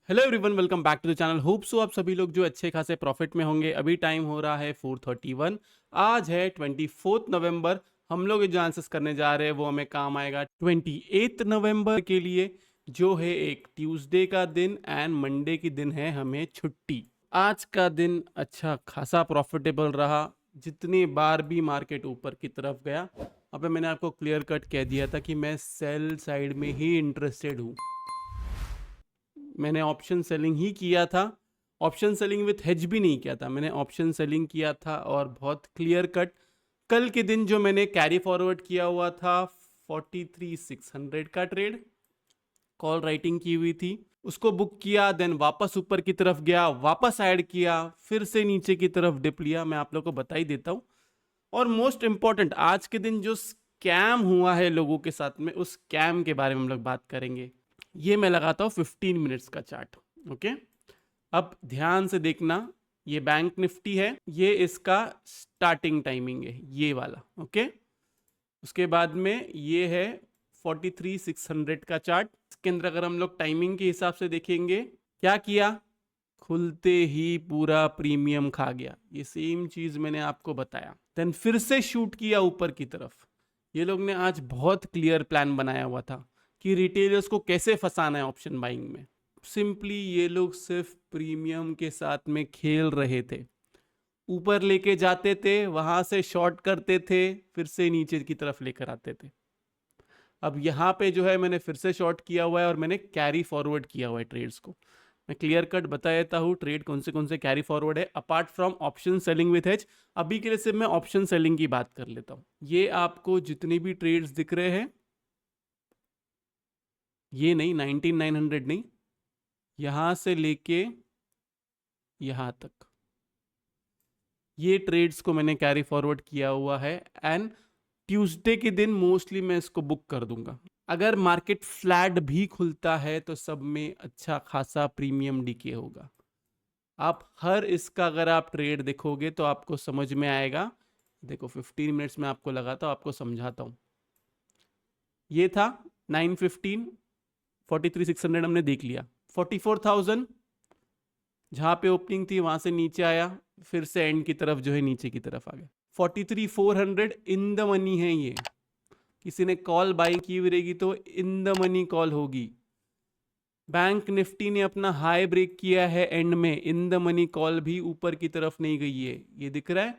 Hello everyone, welcome back to the channel. Hope so आप सभी लोग जो अच्छे खासे प्रॉफिट में होंगे। अभी टाइम हो रहा है 4:31। आज है 24 नवंबर। हम लोग जो आंसर्स करने जा रहे हैं वो हमें काम आएगा 28 नवंबर के लिए, जो है एक ट्यूसडे का दिन एंड मंडे की दिन है हमें छुट्टी। आज का दिन अच्छा खासा प्रॉफिटेबल रहा। जितनी बार भी मार्केट ऊपर की तरफ गया, अबे मैंने आपको क्लियर कट कह दिया था कि मैं सेल साइड में ही इंटरेस्टेड हूँ। मैंने ऑप्शन सेलिंग ही किया था। ऑप्शन सेलिंग विथ हेज भी नहीं किया था, मैंने ऑप्शन सेलिंग किया था और बहुत क्लियर कट। कल के दिन जो मैंने कैरी फॉरवर्ड किया हुआ था 43,600 का ट्रेड, कॉल राइटिंग की हुई थी, उसको बुक किया, देन वापस ऊपर की तरफ गया, वापस ऐड किया, फिर से नीचे की तरफ डिप लिया। मैं आप लोग को बता ही देता हूँ। और मोस्ट इंपॉर्टेंट, आज के दिन जो स्कैम हुआ है लोगों के साथ में, उस स्कैम के बारे में हम लोग बात करेंगे। ये मैं लगाता हूँ 15 मिनट्स का चार्ट। ओके, अब ध्यान से देखना। ये बैंक निफ्टी है, ये इसका स्टार्टिंग टाइमिंग है, ये वाला। ओके, उसके बाद में ये है 43,600 का चार्ट। इसके अंदर अगर हम लोग टाइमिंग के हिसाब से देखेंगे, क्या किया, खुलते ही पूरा प्रीमियम खा गया। ये सेम चीज मैंने आपको बताया। देन फिर से शूट किया ऊपर की तरफ। ये लोग ने आज बहुत क्लियर प्लान बनाया हुआ था कि रिटेलर्स को कैसे फंसाना है ऑप्शन बाइंग में। सिंपली ये लोग सिर्फ प्रीमियम के साथ में खेल रहे थे। ऊपर लेके जाते थे, वहां से शॉर्ट करते थे, फिर से नीचे की तरफ लेकर आते थे। अब यहाँ पे जो है मैंने फिर से शॉर्ट किया हुआ है और मैंने कैरी फॉरवर्ड किया हुआ है ट्रेड्स को। मैं क्लियर कट बता देता हूँ ट्रेड कौन से कैरी फॉरवर्ड है apart from option selling with hedge. अभी के लिए सिर्फ मैं ऑप्शन सेलिंग की बात कर लेता हूँ। ये आपको जितने भी ट्रेड्स दिख रहे हैं, ये नहीं, 19,900 नहीं, यहां से लेके यहां तक ये ट्रेड्स को मैंने कैरी फॉरवर्ड किया हुआ है। एंड ट्यूसडे के दिन मोस्टली मैं इसको बुक कर दूंगा। अगर मार्केट फ्लैट भी खुलता है तो सब में अच्छा खासा प्रीमियम डीके होगा। आप हर इसका अगर आप ट्रेड देखोगे तो आपको समझ में आएगा। देखो 15 मिनट्स में आपको लगाता हूँ, आपको समझाता हूँ। ये था 915, 43,600 हमने देख लिया। 44,000 जहां पे ओपनिंग थी वहां से नीचे आया, फिर से एंड की तरफ जो है नीचे की तरफ आ गया। 43,400 इन द मनी है ये। किसी ने कॉल बाई की हुई रहेगी तो इन द मनी कॉल होगी। बैंक निफ्टी ने अपना हाई ब्रेक किया है एंड में, इन द मनी कॉल भी ऊपर की तरफ नहीं गई है। ये दिख रहा है,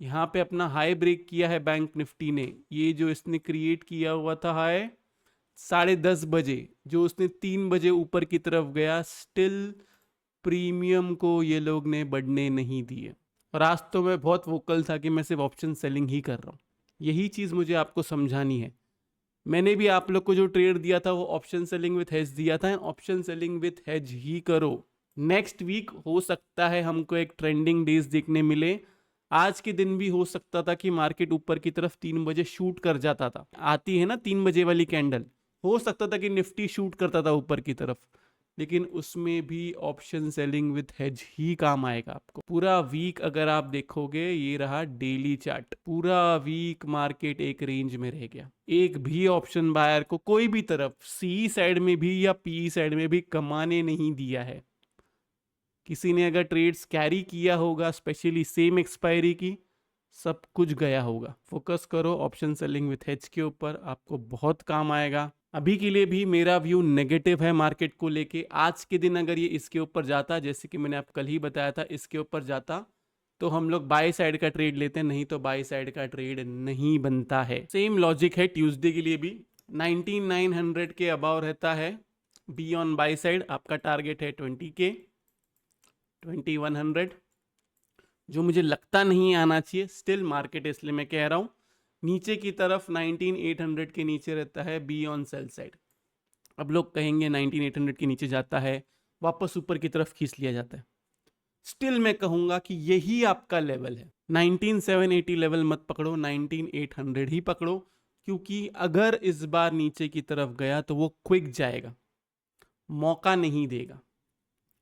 यहाँ पे अपना हाई ब्रेक किया है बैंक निफ्टी ने। ये जो इसने क्रिएट किया हुआ था हाई 10:30 बजे, जो उसने 3 बजे ऊपर की तरफ गया, स्टिल प्रीमियम को ये लोग ने बढ़ने नहीं दिए। और आज तो मैं बहुत वोकल था कि मैं सिर्फ ऑप्शन सेलिंग ही कर रहा हूँ। यही चीज़ मुझे आपको समझानी है। मैंने भी आप लोग को जो ट्रेड दिया था वो ऑप्शन सेलिंग विथ हेज दिया था। ऑप्शन सेलिंग विथ हेज ही करो। नेक्स्ट वीक हो सकता है हमको एक ट्रेंडिंग डेज देखने मिले। आज के दिन भी हो सकता था कि मार्केट ऊपर की तरफ 3 बजे शूट कर जाता था। आती है ना 3 बजे वाली कैंडल, हो सकता था कि निफ्टी शूट करता था ऊपर की तरफ। लेकिन उसमें भी ऑप्शन सेलिंग विथ हेज ही काम आएगा आपको। पूरा वीक अगर आप देखोगे, ये रहा डेली चार्ट, पूरा वीक मार्केट एक रेंज में रह गया। एक भी ऑप्शन बायर को कोई भी तरफ, सी साइड में भी या पी साइड में भी कमाने नहीं दिया है। किसी ने अगर ट्रेड्स कैरी किया होगा, स्पेशली सेम एक्सपायरी की, सब कुछ गया होगा। फोकस करो ऑप्शन सेलिंग विथ हेज के ऊपर, आपको बहुत काम आएगा। अभी के लिए भी मेरा व्यू नेगेटिव है मार्केट को लेके। आज के दिन अगर ये इसके ऊपर जाता, जैसे कि मैंने आपको कल ही बताया था, इसके ऊपर जाता तो हम लोग बाय साइड का ट्रेड लेते हैं, नहीं तो बाय साइड का ट्रेड नहीं बनता है। सेम लॉजिक है ट्यूसडे के लिए भी। 19,900 के अबाव रहता है बी ऑन बाय साइड। आपका टारगेट है 20 के, 2100, जो मुझे लगता नहीं आना चाहिए। स्टिल मार्केट, इसलिए मैं कह रहा हूं, नीचे की तरफ 19,800 के नीचे रहता है बी ऑन सेल साइड। अब लोग कहेंगे 19,800 के नीचे जाता है, वापस ऊपर की तरफ खींच लिया जाता है। स्टिल मैं कहूंगा कि यही आपका लेवल है। 19,780 लेवल मत पकड़ो, 19,800 ही पकड़ो। क्योंकि अगर इस बार नीचे की तरफ गया तो वो क्विक जाएगा, मौका नहीं देगा।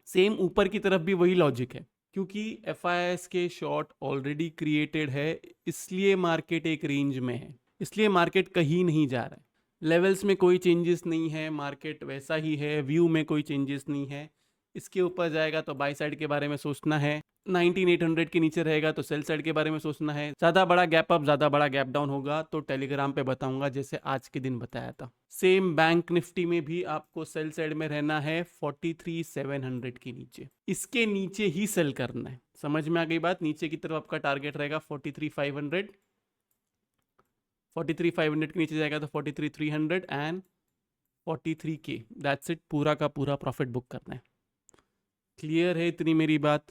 सेम ऊपर की तरफ भी वही लॉजिक है। क्योंकि एफआईएस के शॉर्ट ऑलरेडी क्रिएटेड है, इसलिए मार्केट एक रेंज में है, इसलिए मार्केट कहीं नहीं जा रहा है। लेवल्स में कोई चेंजेस नहीं है, मार्केट वैसा ही है। व्यू में कोई चेंजेस नहीं है। इसके ऊपर जाएगा तो बाई साइड के बारे में सोचना है, 19800 के नीचे रहेगा तो सेल साइड के बारे में सोचना है। ज़्यादा बड़ा गैप अप ज़्यादा बड़ा गैप डाउन होगा तो टेलीग्राम पे बताऊंगा, जैसे आज के दिन बताया था। सेम बैंक निफ्टी में भी आपको सेल साइड में रहना है 43700 के नीचे, इसके नीचे ही सेल करना है। समझ में आ गई बात? नीचे की तरफ आपका टारगेट रहेगा 43500, 43500 के नीचे जाएगा तो 43300 एंड 43K। दैट्स इट, पूरा का पूरा प्रॉफिट बुक करना है। क्लियर है इतनी मेरी बात?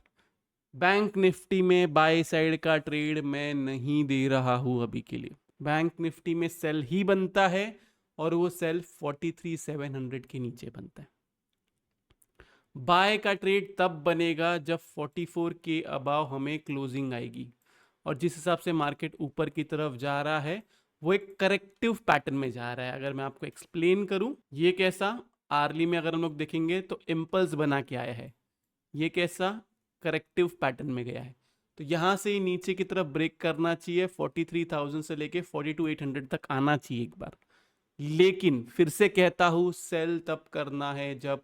बैंक निफ्टी में बाय साइड का ट्रेड मैं नहीं दे रहा हूं अभी के लिए। बैंक निफ्टी में सेल ही बनता है और वो सेल 43700 के नीचे बनता है। बाय का ट्रेड तब बनेगा जब 44 के अबाव हमें क्लोजिंग आएगी, और जिस हिसाब से मार्केट ऊपर की तरफ जा रहा है वो एक करेक्टिव पैटर्न में जा रहा है। अगर मैं आपको एक्सप्लेन करूं, ये कैसा, आर्ली में अगर हम लोग देखेंगे तो इम्पल्स बना के आया है, ये कैसा करेक्टिव पैटर्न में गया है। तो यहां से नीचे की तरफ ब्रेक करना चाहिए, 43,000 से लेके 42,800 तक आना चाहिए एक बार। लेकिन फिर से कहता हूं, सेल तब करना है जब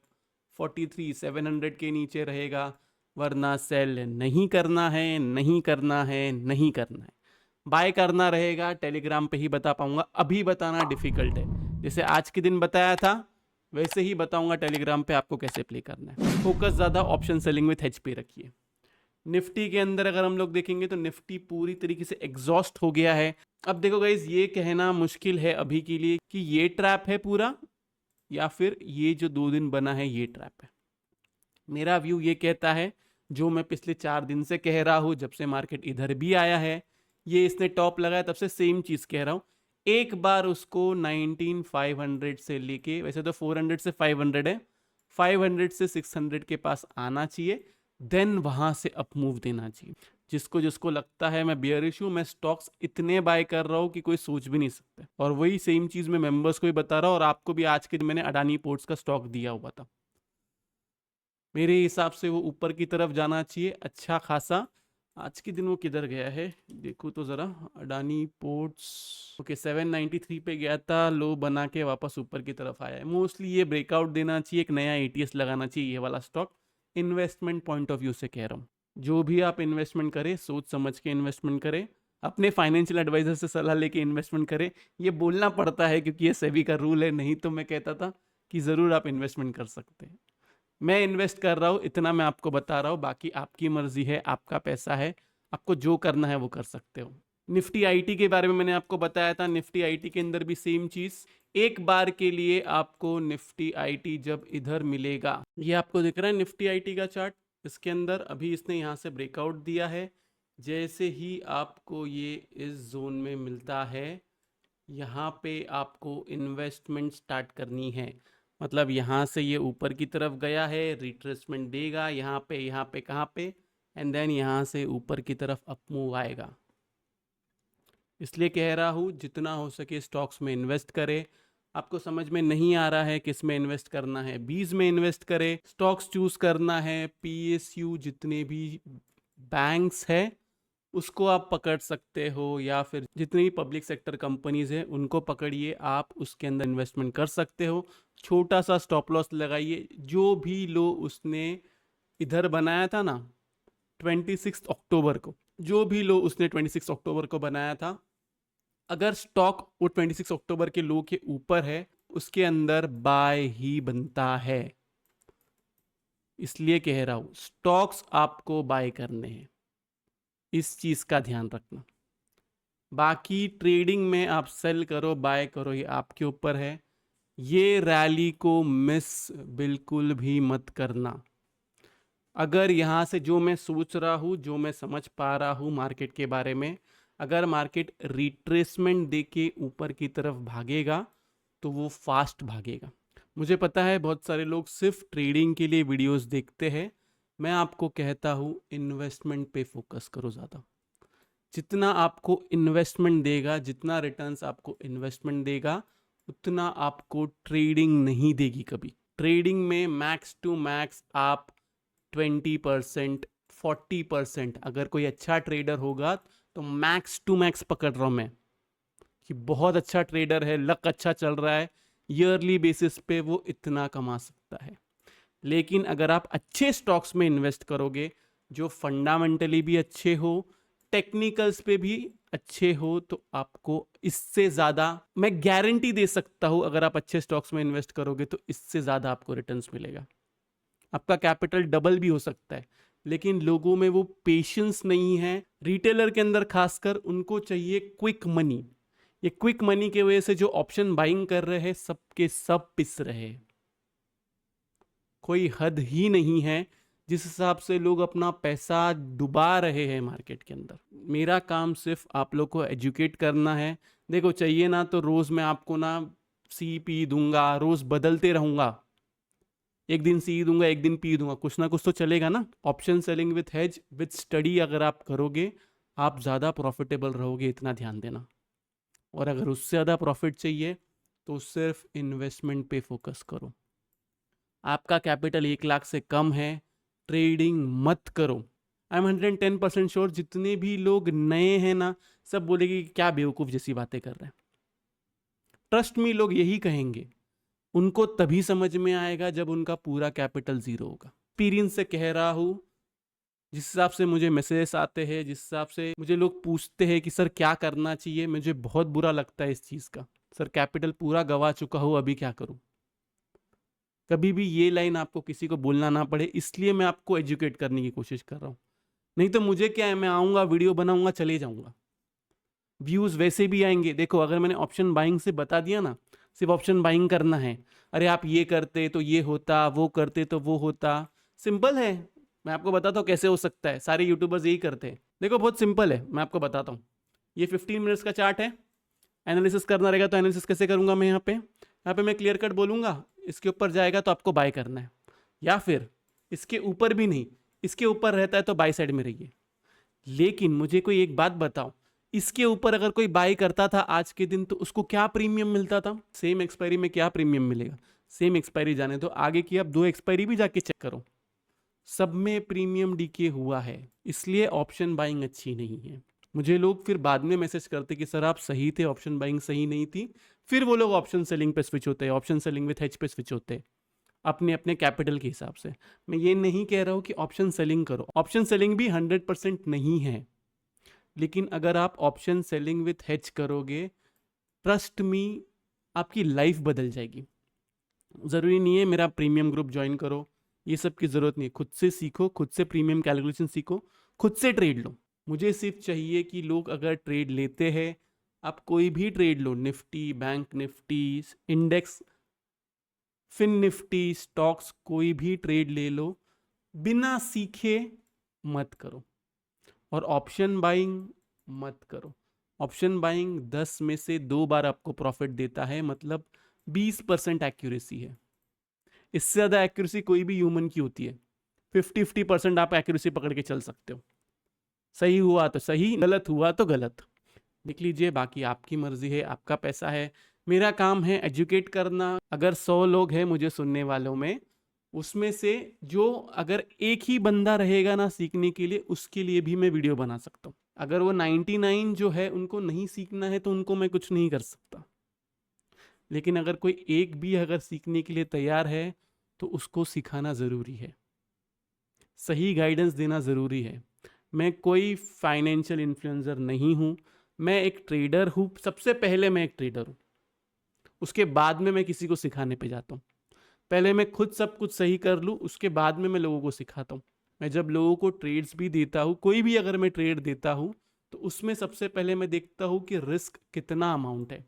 43,700 के नीचे रहेगा, वरना सेल नहीं करना है, नहीं करना है, नहीं करना है। बाय करना रहेगा, टेलीग्राम पे ही बता पाऊंगा, अभी बताना डिफिकल्ट है। जैसे आज के दिन बताया था वैसे ही बताऊंगा टेलीग्राम पे आपको कैसे प्ले करना है। फोकस ज़्यादा ऑप्शन सेलिंग विथ हेज पे रखिए। निफ्टी के अंदर अगर हम लोग देखेंगे तो निफ्टी पूरी तरीके से एग्जॉस्ट हो गया है। अब देखो गाइज, ये कहना मुश्किल है अभी के लिए कि ये ट्रैप है पूरा या फिर ये जो 2 दिन बना है ये ट्रैप है। मेरा व्यू ये कहता है, जो मैं पिछले 4 दिन से कह रहा हूं, जब से मार्केट इधर भी आया है, ये इसने टॉप लगाया तब से सेम चीज कह रहा हूं। एक बार उसको 19500 से लेके, वैसे तो 400 से 500 है, 500 से 600 के पास आना चाहिए, देन वहां से अप मूव देना चाहिए। जिसको जिसको लगता है मैं बेयरिश हूं, मैं स्टॉक्स इतने बाय कर रहा हूं कि कोई सोच भी नहीं सकता। और वही सेम चीज मैं मेंबर्स को भी बता रहा हूं, और आपको भी आज के दिन मैंने अडानी पोर्ट्स का स्टॉक दिया हुआ था। मेरे हिसाब से वो ऊपर की तरफ जाना चाहिए अच्छा खासा। आज के दिन वो किधर गया है देखो तो जरा, अडानी पोर्ट्स ओके 793 पे गया था, लो बना के वापस ऊपर की तरफ आया है। मोस्टली ये ब्रेकआउट देना चाहिए, एक नया एटीएस लगाना चाहिए ये वाला stock. Investment point of view से कह रहा हूँ, जो भी आप इन्वेस्टमेंट करें सोच समझ के इन्वेस्टमेंट करें, अपने फाइनेंशियल एडवाइजर से सलाह लेके इन्वेस्टमेंट करें। ये बोलना पड़ता है क्योंकि ये सेबी का रूल है, नहीं तो मैं कहता था कि ज़रूर आप इन्वेस्टमेंट कर सकते हैं। मैं इन्वेस्ट कर रहा हूँ, इतना मैं आपको बता रहा हूँ, बाकी आपकी मर्जी है, आपका पैसा है, आपको जो करना है वो कर सकते हो। निफ्टी आईटी के बारे में मैंने आपको बताया था, निफ्टी आईटी के अंदर भी सेम चीज। एक बार के लिए आपको निफ्टी आईटी जब इधर मिलेगा, ये आपको दिख रहा है निफ्टी आईटी का चार्ट, इसके अंदर अभी इसने यहाँ से ब्रेकआउट दिया है। जैसे ही आपको ये इस जोन में मिलता है, यहाँ पे आपको इन्वेस्टमेंट स्टार्ट करनी है। मतलब यहाँ से ये ऊपर की तरफ गया है, रिट्रेसमेंट देगा यहाँ पे कहाँ पे, एंड देन यहाँ से ऊपर की तरफ अप मूव आएगा। इसलिए कह रहा हूँ जितना हो सके स्टॉक्स में इन्वेस्ट करें। आपको समझ में नहीं आ रहा है किस में इन्वेस्ट करना है, बीज में इन्वेस्ट करें। स्टॉक्स चूज करना है, पीएसयू जितने भी बैंक्स है उसको आप पकड़ सकते हो, या फिर जितनी भी पब्लिक सेक्टर कंपनीज है उनको पकड़िए, आप उसके अंदर इन्वेस्टमेंट कर सकते हो। छोटा सा स्टॉप लॉस लगाइए। जो भी लो उसने इधर बनाया था ना 26 अक्टूबर को, जो भी लो उसने 26 अक्टूबर को बनाया था, अगर स्टॉक वो 26 अक्टूबर के लो के ऊपर है, उसके अंदर बाय ही बनता है। इसलिए कह रहा हूं स्टॉक्स आपको बाय करने हैं, इस चीज का ध्यान रखना। बाकी ट्रेडिंग में आप सेल करो बाय करो, ये आपके ऊपर है। ये रैली को मिस बिल्कुल भी मत करना। अगर यहाँ से जो मैं सोच रहा हूँ, जो मैं समझ पा रहा हूँ मार्केट के बारे में, अगर मार्केट रिट्रेसमेंट देके ऊपर की तरफ भागेगा तो वो फास्ट भागेगा। मुझे पता है बहुत सारे लोग सिर्फ ट्रेडिंग के लिए वीडियोस देखते हैं, मैं आपको कहता हूँ इन्वेस्टमेंट पे फोकस करो ज़्यादा। जितना आपको इन्वेस्टमेंट देगा, जितना रिटर्न्स आपको इन्वेस्टमेंट देगा, उतना आपको ट्रेडिंग नहीं देगी कभी। ट्रेडिंग में मैक्स टू मैक्स आप 20%, 40%, अगर कोई अच्छा ट्रेडर होगा तो मैक्स टू मैक्स पकड़ रहा हूं मैं कि बहुत अच्छा ट्रेडर है, लक अच्छा चल रहा है, ईयरली बेसिस पे वो इतना कमा सकता है। लेकिन अगर आप अच्छे स्टॉक्स में इन्वेस्ट करोगे जो फंडामेंटली भी अच्छे हो, टेक्निकल्स पे भी अच्छे हो, तो आपको इससे ज्यादा, मैं गारंटी दे सकता हूं, अगर आप अच्छे स्टॉक्स में इन्वेस्ट करोगे तो इससे ज्यादा आपको रिटर्न्स मिलेगा। आपका कैपिटल डबल भी हो सकता है, लेकिन लोगों में वो पेशेंस नहीं है। रिटेलर के अंदर खासकर उनको चाहिए क्विक मनी। ये क्विक मनी की वजह से जो ऑप्शन बाइंग कर रहे हैं सबके सब पिस रहे हैं। कोई हद ही नहीं है जिस हिसाब से लोग अपना पैसा डुबा रहे हैं मार्केट के अंदर। मेरा काम सिर्फ आप लोग को एजुकेट करना है। देखो, चाहिए ना तो रोज मैं आपको ना सी पी दूंगा, रोज बदलते रहूंगा। एक दिन सी दूंगा, एक दिन पी दूंगा, कुछ ना कुछ तो चलेगा ना। Option selling with hedge with study अगर आप करोगे, आप ज़्यादा प्रॉफिटेबल रहोगे, इतना ध्यान देना। और अगर उससे ज़्यादा प्रॉफिट चाहिए तो सिर्फ इन्वेस्टमेंट पे फोकस करो। आपका कैपिटल 1 लाख से कम है, ट्रेडिंग मत करो। आई एम 110% श्योर जितने भी लोग नए हैं ना, सब बोलेंगे कि क्या बेवकूफ़ जैसी बातें कर रहे हैं। ट्रस्ट मी, लोग यही कहेंगे। उनको तभी समझ में आएगा जब उनका पूरा कैपिटल जीरो होगा। एक्सपीरियंस से कह रहा हूं, जिस हिसाब से मुझे मैसेजेस आते हैं, जिस हिसाब से मुझे लोग पूछते हैं कि सर क्या करना चाहिए, मुझे बहुत बुरा लगता है इस चीज़ का। सर कैपिटल पूरा गवा चुका हूं, अभी क्या करूं। कभी भी ये लाइन आपको किसी को बोलना ना पड़े, इसलिए मैं आपको एजुकेट करने की कोशिश कर रहा हूं। नहीं तो मुझे क्या है, मैं आऊंगा, वीडियो बनाऊंगा, चले जाऊंगा, व्यूज वैसे भी आएंगे। देखो, अगर मैंने ऑप्शन बाइंग से बता दिया ना, सिर्फ ऑप्शन बाइंग करना है, अरे आप ये करते तो ये होता, वो करते तो वो होता, सिंपल है। मैं आपको बताता हूँ कैसे हो सकता है, सारे यूट्यूबर्स यही करते हैं। देखो बहुत सिंपल है, मैं आपको बताता हूँ। ये 15 मिनट्स का चार्ट है, एनालिसिस करना रहेगा तो एनालिसिस कैसे करूंगा मैं। यहाँ पे मैं क्लियर कट बोलूंगा, इसके ऊपर जाएगा तो आपको बाय करना है, या फिर इसके ऊपर भी नहीं, इसके ऊपर रहता है तो बाय साइड में रहिए। लेकिन मुझे कोई एक बात बताओ, इसके ऊपर अगर कोई बाई करता था आज के दिन, तो उसको क्या प्रीमियम मिलता था? सेम एक्सपायरी में क्या प्रीमियम मिलेगा? सेम एक्सपायरी जाने दो, आगे की अब 2 एक्सपायरी भी जाके चेक करो, सब में प्रीमियम डीके हुआ है। इसलिए ऑप्शन बाइंग अच्छी नहीं है। मुझे लोग फिर बाद में मैसेज करते कि सर आप सही थे, ऑप्शन बाइंग सही नहीं थी। फिर वो लोग ऑप्शन सेलिंग पे स्विच होते हैं, ऑप्शन सेलिंग विथ हेज पे स्विच होते हैं, अपने अपने कैपिटल के हिसाब से। मैं ये नहीं कह रहा हूँ कि ऑप्शन सेलिंग करो, ऑप्शन सेलिंग भी 100% नहीं है, लेकिन अगर आप ऑप्शन सेलिंग विथ हेज करोगे, ट्रस्ट मी, आपकी लाइफ बदल जाएगी। ज़रूरी नहीं है मेरा प्रीमियम ग्रुप ज्वाइन करो, ये सब की ज़रूरत नहीं है। खुद से सीखो, खुद से प्रीमियम कैलकुलेशन सीखो, खुद से ट्रेड लो। मुझे सिर्फ चाहिए कि लोग अगर ट्रेड लेते हैं, आप कोई भी ट्रेड लो, Nifty, bank Nifty, index, fin Nifty, stocks, कोई भी ट्रेड ले लो, बिना सीखे मत करो। और ऑप्शन बाइंग मत करो। ऑप्शन बाइंग 10 में से 2 बार आपको प्रॉफिट देता है, मतलब 20% एक्यूरेसी है। इससे ज़्यादा एक्यूरेसी कोई भी ह्यूमन की होती है। 50-50% आप एक्यूरेसी पकड़ के चल सकते हो। सही हुआ तो सही, गलत हुआ तो गलत। लिख लीजिए, बाकी आपकी मर्जी है, आपका पैसा है। मेरा काम है एजुकेट करना। अगर 100 लोग हैं मुझे सुनने वालों में, उसमें से जो अगर एक ही बंदा रहेगा ना सीखने के लिए, उसके लिए भी मैं वीडियो बना सकता हूँ। अगर वो 99 जो है उनको नहीं सीखना है तो उनको मैं कुछ नहीं कर सकता। लेकिन अगर कोई एक भी अगर सीखने के लिए तैयार है तो उसको सिखाना ज़रूरी है, सही गाइडेंस देना ज़रूरी है। मैं कोई फाइनेंशियल इन्फ्लुएंसर नहीं हूँ, मैं एक ट्रेडर हूँ। सबसे पहले मैं एक ट्रेडर हूँ, उसके बाद में मैं किसी को सिखाने पे जाता हूँ। पहले मैं खुद सब कुछ सही कर लूँ, उसके बाद में मैं लोगों को सिखाता हूँ। मैं जब लोगों को ट्रेड्स भी देता हूँ, कोई भी अगर मैं ट्रेड देता हूँ, तो उसमें सबसे पहले मैं देखता हूँ कि रिस्क कितना अमाउंट है,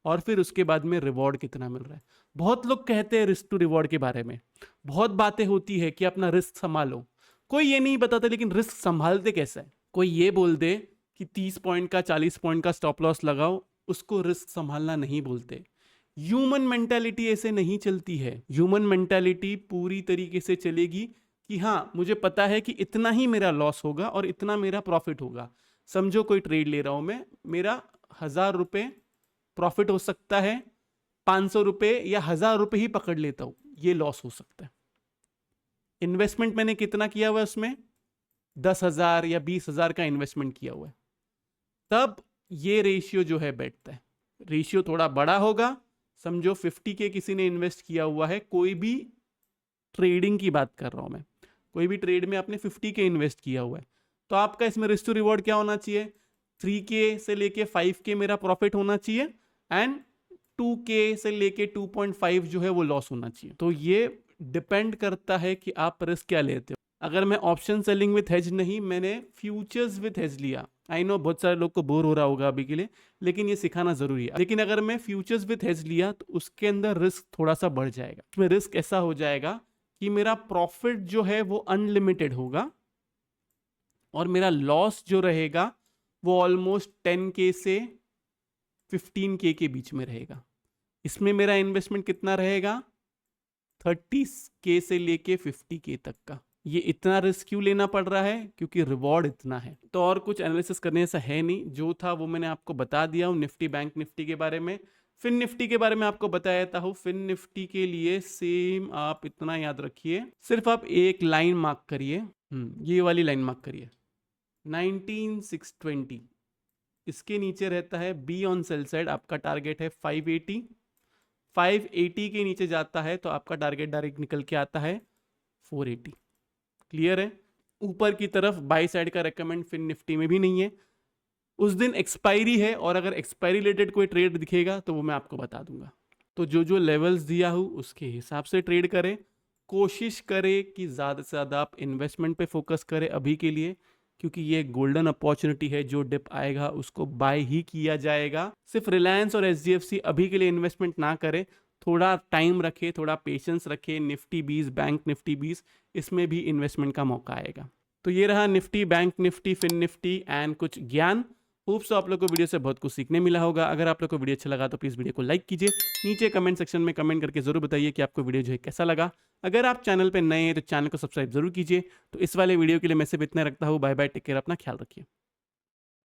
और फिर उसके बाद में रिवॉर्ड कितना मिल रहा है। बहुत लोग कहते हैं रिस्क टू रिवॉर्ड के बारे में, बहुत बातें होती है कि अपना रिस्क संभालो, कोई ये नहीं बताता लेकिन रिस्क संभालते कैसा है। कोई ये बोल दे कि 30 पॉइंट का 40 पॉइंट का स्टॉप लॉस लगाओ, उसको रिस्क संभालना नहीं बोलते। ह्यूमन मेंटालिटी ऐसे नहीं चलती है। ह्यूमन मेंटालिटी पूरी तरीके से चलेगी कि हाँ, मुझे पता है कि इतना ही मेरा लॉस होगा और इतना मेरा प्रॉफिट होगा। समझो कोई ट्रेड ले रहा हूं मैं, मेरा 1000 रुपये प्रॉफिट हो सकता है, 500 रुपये या 1000 रुपये ही पकड़ लेता हूं, ये लॉस हो सकता है। इन्वेस्टमेंट मैंने कितना किया हुआ है उसमें? 10,000 या 20,000 का इन्वेस्टमेंट किया हुआ है। तब ये रेशियो जो है बैठता है। रेशियो थोड़ा बड़ा होगा, समझो 50 के किसी ने इन्वेस्ट किया हुआ है, कोई भी ट्रेडिंग की बात कर रहा हूँ मैं, कोई भी ट्रेड में आपने 50 के इन्वेस्ट किया हुआ है, तो आपका इसमें रिस्क टू रिवॉर्ड क्या होना चाहिए, 3K से लेके 5K मेरा प्रॉफिट होना चाहिए एंड 2K से लेके 2.5 जो है वो लॉस होना चाहिए। तो ये डिपेंड करता है कि आप रिस्क क्या लेते हो। अगर मैं ऑप्शन सेलिंग विथ हेज नहीं, मैंने फ्यूचर्स विथ हेज लिया, आई नो बहुत सारे लोग को बोर हो रहा होगा अभी के लिए, लेकिन ये सिखाना जरूरी है। लेकिन अगर मैं फ्यूचर्स विथ हेज लिया तो उसके अंदर रिस्क थोड़ा सा बढ़ जाएगा। उसमें रिस्क ऐसा हो जाएगा कि मेरा प्रॉफिट जो है वो अनलिमिटेड होगा और मेरा लॉस जो रहेगा वो ऑलमोस्ट 10K से 15K के बीच में रहेगा। इसमें मेरा इन्वेस्टमेंट कितना रहेगा, 30K से लेके 50K तक का। ये इतना रिस्क क्यों लेना पड़ रहा है, क्योंकि रिवॉर्ड इतना है। तो और कुछ एनालिसिस करने ऐसा है नहीं, जो था वो मैंने आपको बता दिया हूँ निफ्टी बैंक निफ्टी के बारे में। फिन निफ्टी के बारे में आपको बताया था हूँ। फिन निफ्टी के लिए सेम आप इतना याद रखिए, सिर्फ आप एक लाइन मार्क करिए, ये वाली लाइन मार्क करिए, 19620, इसके नीचे रहता है बी ऑन सेल साइड, आपका टारगेट है 580। 580 के नीचे जाता है तो आपका टारगेट डायरेक्ट निकल के आता है 480। क्लियर है। ऊपर की तरफ बाई साइड का रेकमेंड फिन निफ्टी में भी नहीं है। उस दिन एक्सपायरी है और अगर एक्सपायरी रिलेटेड कोई ट्रेड दिखेगा तो वो मैं आपको बता दूंगा। तो जो जो लेवल्स दिया हूँ उसके हिसाब से ट्रेड करें। कोशिश करें कि ज़्यादा से ज़्यादा आप इन्वेस्टमेंट पे फोकस करें अभी के लिए, क्योंकि ये गोल्डन अपॉर्चुनिटी है। जो डिप आएगा उसको बाय ही किया जाएगा। सिर्फ रिलायंस और एचडीएफसी अभी के लिए इन्वेस्टमेंट ना करें, थोड़ा टाइम रखे, थोड़ा पेशेंस रखे। निफ्टी 20, बैंक निफ्टी 20, इसमें भी इन्वेस्टमेंट का मौका आएगा। तो ये रहा Nifty, bank Nifty, Fin Nifty and कुछ ज्ञान। होप्स आप लोग को वीडियो से बहुत कुछ सीखने मिला होगा। अगर आप लोग को वीडियो अच्छा लगा तो प्लीज़ वीडियो को लाइक कीजिए। नीचे कमेंट सेक्शन में कमेंट करके जरूर बताइए कि आपको वीडियो जो है कैसा लगा। अगर आप चैनल पे नए हैं तो चैनल को सब्सक्राइब जरूर कीजिए। तो इस वाले वीडियो के लिए मैं सिर्फ इतना रखता हूँ। बाय बाय, टेक केयर, अपना ख्याल रखिए।